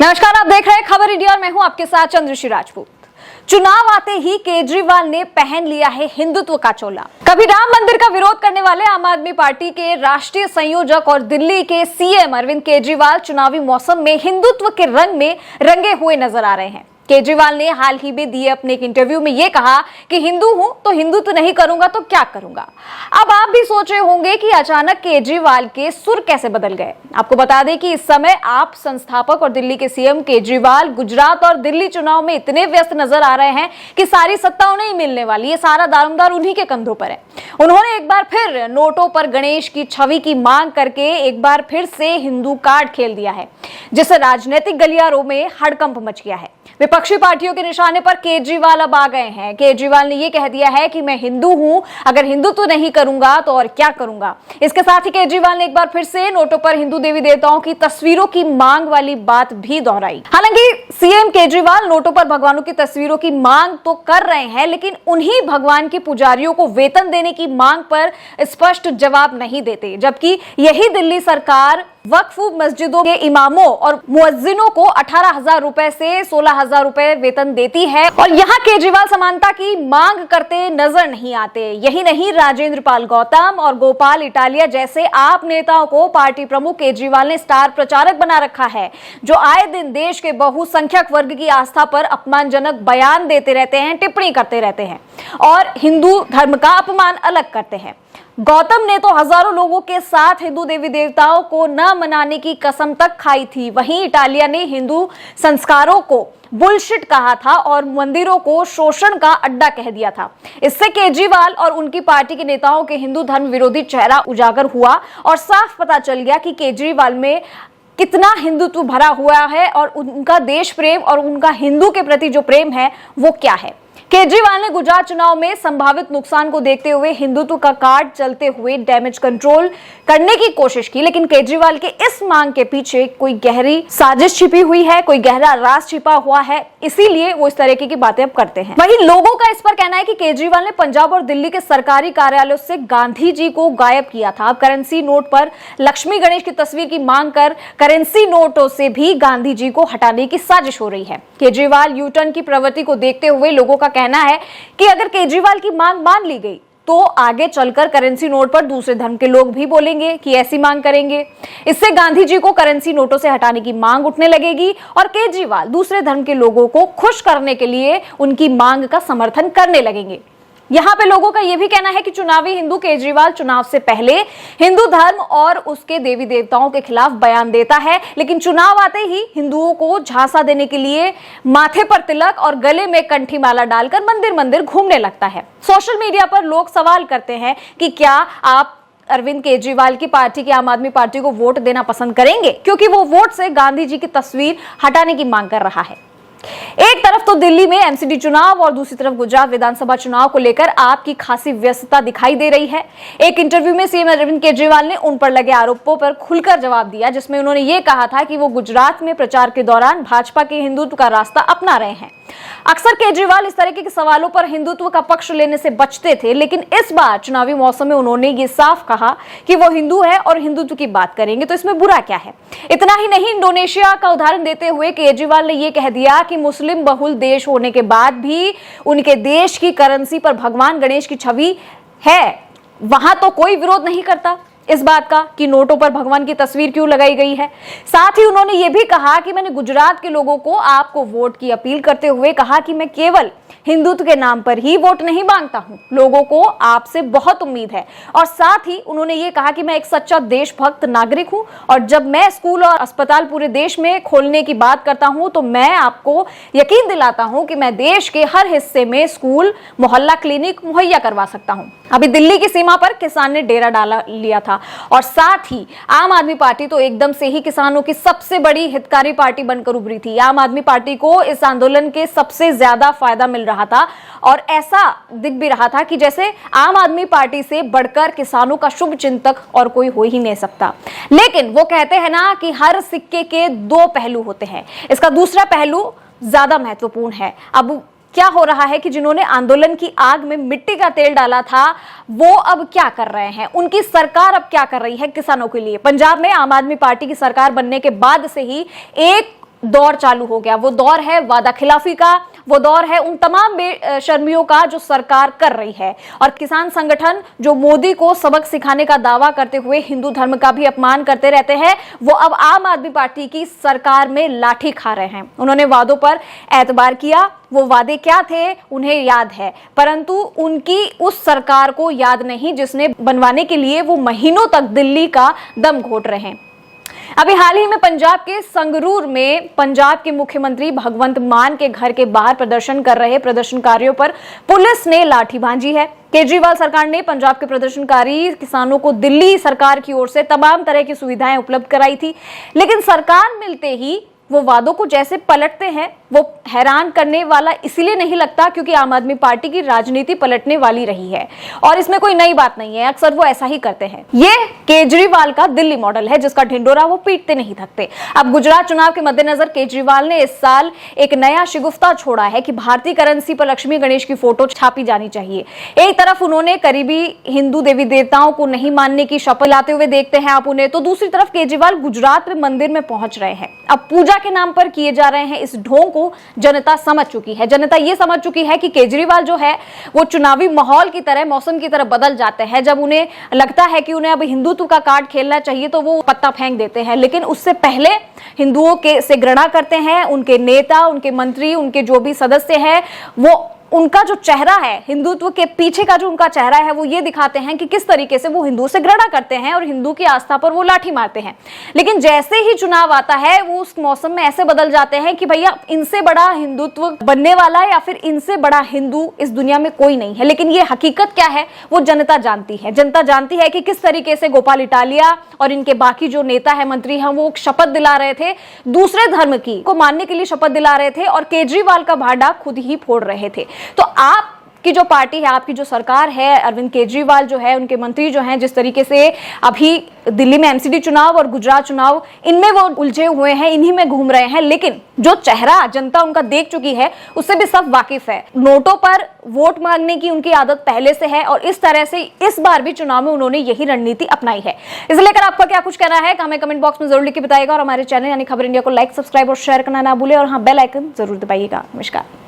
नमस्कार, आप देख रहे हैं खबर इंडिया और मैं हूं आपके साथ चंद्रश्री राजपूत। चुनाव आते ही केजरीवाल ने पहन लिया है हिंदुत्व का चोला। कभी राम मंदिर का विरोध करने वाले आम आदमी पार्टी के राष्ट्रीय संयोजक और दिल्ली के सीएम अरविंद केजरीवाल चुनावी मौसम में हिंदुत्व के रंग में रंगे हुए नजर आ रहे हैं। केजरीवाल ने हाल ही में दिए अपने एक इंटरव्यू में यह कहा कि हिंदू हूं तो हिंदुत्व नहीं करूंगा तो क्या करूंगा। अब आप भी सोच रहे होंगे कि अचानक केजरीवाल के सुर कैसे बदल गए। आपको बता दें कि इस समय आप संस्थापक और दिल्ली के सीएम केजरीवाल गुजरात और दिल्ली चुनाव में इतने व्यस्त नजर आ रहे हैं कि सारी सत्ता उन्हें ही मिलने वाली है, सारा दारोमदार उन्हीं के कंधों पर है। उन्होंने एक बार फिर नोटों पर गणेश की छवि की मांग करके एक बार फिर से हिंदू कार्ड खेल दिया है, जिससे राजनीतिक गलियारों में हड़कंप मच गया है। विपक्षी पार्टियों के निशाने पर केजरीवाल अब आ गए हैं। केजरीवाल ने यह कह दिया है कि मैं हिंदू हूं, अगर हिंदुत्व नहीं करूंगा तो और क्या करूंगा। इसके साथ ही केजरीवाल ने एक बार फिर से नोटों पर हिंदू देवी देवताओं की तस्वीरों की मांग वाली बात भी दोहराई। हालांकि सीएम केजरीवाल नोटों पर भगवानों की तस्वीरों की मांग तो कर रहे हैं, लेकिन उन्हीं भगवान के पुजारियों को वेतन देने की मांग पर स्पष्ट जवाब नहीं देते, जबकि यही दिल्ली सरकार वक्फ मस्जिदों के इमामों और मुअज्जिनों को 18,000 रुपए से 16,000 रुपए वेतन देती है और यहाँ केजरीवाल समानता की मांग करते नजर नहीं आते। यही नहीं, राजेंद्र पाल गौतम और गोपाल इटालिया जैसे आप नेताओं को पार्टी प्रमुख केजरीवाल ने स्टार प्रचारक बना रखा है, जो आए दिन देश के बहुसंख्यक वर्ग की आस्था पर अपमानजनक बयान देते रहते हैं, टिप्पणी करते रहते हैं और हिंदू धर्म का अपमान अलग करते हैं। गौतम ने तो हजारों लोगों के साथ हिंदू देवी देवताओं को न मनाने की कसम तक खाई थी। वहीं इटालिया ने हिंदू संस्कारों को बुलशिट कहा था और मंदिरों को शोषण का अड्डा कह दिया था। इससे केजरीवाल और उनकी पार्टी के नेताओं के हिंदू धर्म विरोधी चेहरा उजागर हुआ और साफ पता चल गया कि केजरीवाल में कितना हिंदुत्व भरा हुआ है और उनका देश प्रेम और उनका हिंदू के प्रति जो प्रेम है वो क्या है। केजरीवाल ने गुजरात चुनाव में संभावित नुकसान को देखते हुए हिंदुत्व का कार्ड चलते हुए डैमेज कंट्रोल करने की कोशिश की, लेकिन केजरीवाल के इस मांग के पीछे कोई गहरी साजिश छिपी हुई है, कोई गहरा राज छिपा हुआ है, इसीलिए वो इस तरीके की बातें अब करते हैं। वहीं लोगों का इस पर कहना है कि केजरीवाल ने पंजाब और दिल्ली के सरकारी कार्यालयों से गांधी जी को गायब किया था। अब करेंसी नोट पर लक्ष्मी गणेश की तस्वीर की मांग कर करेंसी नोटों से भी गांधी जी को हटाने की साजिश हो रही है। केजरीवाल यू टर्न की प्रवृत्ति को देखते हुए लोगों का कहना है कि अगर केजरीवाल की मांग मान ली गई तो आगे चलकर करेंसी नोट पर दूसरे धर्म के लोग भी बोलेंगे कि ऐसी मांग करेंगे। इससे गांधी जी को करेंसी नोटों से हटाने की मांग उठने लगेगी और केजरीवाल दूसरे धर्म के लोगों को खुश करने के लिए उनकी मांग का समर्थन करने लगेंगे। यहाँ पे लोगों का यह भी कहना है कि चुनावी हिंदू केजरीवाल चुनाव से पहले हिंदू धर्म और उसके देवी देवताओं के खिलाफ बयान देता है, लेकिन चुनाव आते ही हिंदुओं को झांसा देने के लिए माथे पर तिलक और गले में कंठी माला डालकर मंदिर मंदिर घूमने लगता है। सोशल मीडिया पर लोग सवाल करते हैं कि क्या आप अरविंद केजरीवाल की पार्टी की आम आदमी पार्टी को वोट देना पसंद करेंगे, क्योंकि वो वोट से गांधी जी की तस्वीर हटाने की मांग कर रहा है। एक तरफ तो दिल्ली में एमसीडी चुनाव और दूसरी तरफ गुजरात विधानसभा चुनाव को लेकर आपकी खासी व्यस्तता दिखाई दे रही है। एक इंटरव्यू में सीएम अरविंद केजरीवाल ने उन पर लगे आरोपों पर खुलकर जवाब दिया, जिसमें उन्होंने ये कहा था कि वो गुजरात में प्रचार के दौरान भाजपा के हिंदुत्व का रास्ता अपना रहे हैं। अक्सर केजरीवाल इस तरह के सवालों पर हिंदुत्व का पक्ष लेने से बचते थे, लेकिन इस बार चुनावी मौसम में उन्होंने ये साफ कहा कि वो हिंदू है और हिंदुत्व की बात करेंगे, तो इसमें बुरा क्या है। इतना ही नहीं, इंडोनेशिया का उदाहरण देते हुए केजरीवाल ने यह कह दिया कि मुस्लिम बहुल देश होने के बाद भी उनके देश की करेंसी पर भगवान गणेश की छवि है, वहां तो कोई विरोध नहीं करता इस बात का कि नोटों पर भगवान की तस्वीर क्यों लगाई गई है। साथ ही उन्होंने ये भी कहा कि मैंने गुजरात के लोगों को आपको वोट की अपील करते हुए कहा कि मैं केवल हिंदुत्व के नाम पर ही वोट नहीं मांगता हूं, लोगों को आपसे बहुत उम्मीद है। और साथ ही उन्होंने ये कहा कि मैं एक सच्चा देशभक्त नागरिक हूं और जब मैं स्कूल और अस्पताल पूरे देश में खोलने की बात करता हूं तो मैं आपको यकीन दिलाता हूं कि मैं देश के हर हिस्से में स्कूल, मोहल्ला क्लिनिक मुहैया करवा सकता हूं। अभी दिल्ली की सीमा पर किसान ने डेरा डाला लिया था और साथ ही आम आदमी पार्टी तो एकदम से ही किसानों की सबसे बड़ी हितकारी पार्टी बनकर उभरी थी। आम आदमी पार्टी को इस आंदोलन के सबसे ज्यादा फायदा मिल रहा था और ऐसा दिख भी रहा था कि जैसे आम आदमी पार्टी से बढ़कर किसानों का शुभ चिंतक और कोई हो ही नहीं सकता। लेकिन वो कहते हैं ना कि हर सिक्के के दो पहलू होते हैं, इसका दूसरा पहलू ज्यादा महत्वपूर्ण है। अब क्या हो रहा है कि जिन्होंने आंदोलन की आग में मिट्टी का तेल डाला था वो अब क्या कर रहे हैं, उनकी सरकार अब क्या कर रही है किसानों के लिए। पंजाब में आम आदमी पार्टी की सरकार बनने के बाद से ही एक दौर चालू हो गया। वो दौर है वादा खिलाफी का, वो दौर है उन तमाम बेशर्मियों का जो सरकार कर रही है। और किसान संगठन जो मोदी को सबक सिखाने का दावा करते हुए हिंदू धर्म का भी अपमान करते रहते हैं, वो अब आम आदमी पार्टी की सरकार में लाठी खा रहे हैं। उन्होंने वादों पर एतबार किया, वो वादे क्या थे उन्हें याद है, परंतु उनकी उस सरकार को याद नहीं जिसने बनवाने के लिए वो महीनों तक दिल्ली का दम घोट रहे हैं। अभी हाल ही में पंजाब के संगरूर में पंजाब के मुख्यमंत्री भगवंत मान के घर के बाहर प्रदर्शन कर रहे प्रदर्शनकारियों पर पुलिस ने लाठी भांजी है। केजरीवाल सरकार ने पंजाब के प्रदर्शनकारी किसानों को दिल्ली सरकार की ओर से तमाम तरह की सुविधाएं उपलब्ध कराई थी, लेकिन सरकार मिलते ही वो वादों को जैसे पलटते हैं वो हैरान करने वाला इसलिए नहीं लगता क्योंकि आम आदमी पार्टी की राजनीति पलटने वाली रही है और इसमें कोई नई बात नहीं है। अक्सर वो ऐसा ही करते हैं। ये केजरीवाल का दिल्ली मॉडल है जिसका ढिंडोरा वो पीटते नहीं थकते। अब गुजरात चुनाव के मद्देनजर केजरीवाल ने इस साल एक नया शिगुफ्ता छोड़ा है कि भारतीय करेंसी पर लक्ष्मी गणेश की फोटो छापी जानी चाहिए। एक तरफ उन्होंने करीबी हिंदू देवी देवताओं को नहीं मानने की शपथ लाते हुए देखते हैं आप उन्हें, तो दूसरी तरफ केजरीवाल गुजरात में मंदिर में पहुंच रहे हैं। अब पूजा के नाम पर किए जा रहे हैं इस ढोंग को जनता समझ चुकी है। जनता ये समझ चुकी है कि केजरीवाल जो है वो चुनावी माहौल की तरह, मौसम की तरह बदल जाते हैं। जब उन्हें लगता है कि उन्हें अब हिंदुत्व का कार्ड खेलना चाहिए तो वो पत्ता फेंक देते हैं, लेकिन उससे पहले हिंदुओं के से घृणा करते हैं। उनके नेता, उनके मंत्री, उनके जो भी सदस्य हैं, वो उनका जो चेहरा है, हिंदुत्व के पीछे का जो उनका चेहरा है, वो ये दिखाते हैं कि किस तरीके से वो हिंदू से घृणा करते हैं और हिंदू की आस्था पर वो लाठी मारते हैं। लेकिन जैसे ही चुनाव आता है वो उस मौसम में ऐसे बदल जाते हैं कि भैया इनसे बड़ा हिंदुत्व बनने वाला है या फिर इनसे बड़ा हिंदू इस दुनिया में कोई नहीं है। लेकिन ये हकीकत क्या है वो जनता जानती है। जनता जानती है कि किस तरीके से गोपाल इटालिया और इनके बाकी जो नेता है, मंत्री हैं, वो शपथ दिला रहे थे, दूसरे धर्म की को मानने के लिए शपथ दिला रहे थे और केजरीवाल का भाड़ा खुद ही फोड़ रहे थे। तो आपकी जो पार्टी है, आपकी जो सरकार है, अरविंद केजरीवाल जो है, उनके मंत्री जो हैं, जिस तरीके से अभी दिल्ली में एमसीडी चुनाव और गुजरात चुनाव, इनमें वो उलझे हुए हैं, इन्हीं में घूम रहे हैं, लेकिन जो चेहरा जनता उनका देख चुकी है उससे भी सब वाकिफ है। नोटों पर वोट मांगने की उनकी आदत पहले से है और इस तरह से इस बार भी चुनाव में उन्होंने यही रणनीति अपनाई है। इसे लेकर आपका क्या कुछ कहना है हमें कमेंट बॉक्स में जरूर लिख के बताइएगा और हमारे चैनल यानी खबर इंडिया को लाइक, सब्सक्राइब और शेयर करना ना भूले और हाँ, बेल आइकन जरूर दबाइएगा। नमस्कार।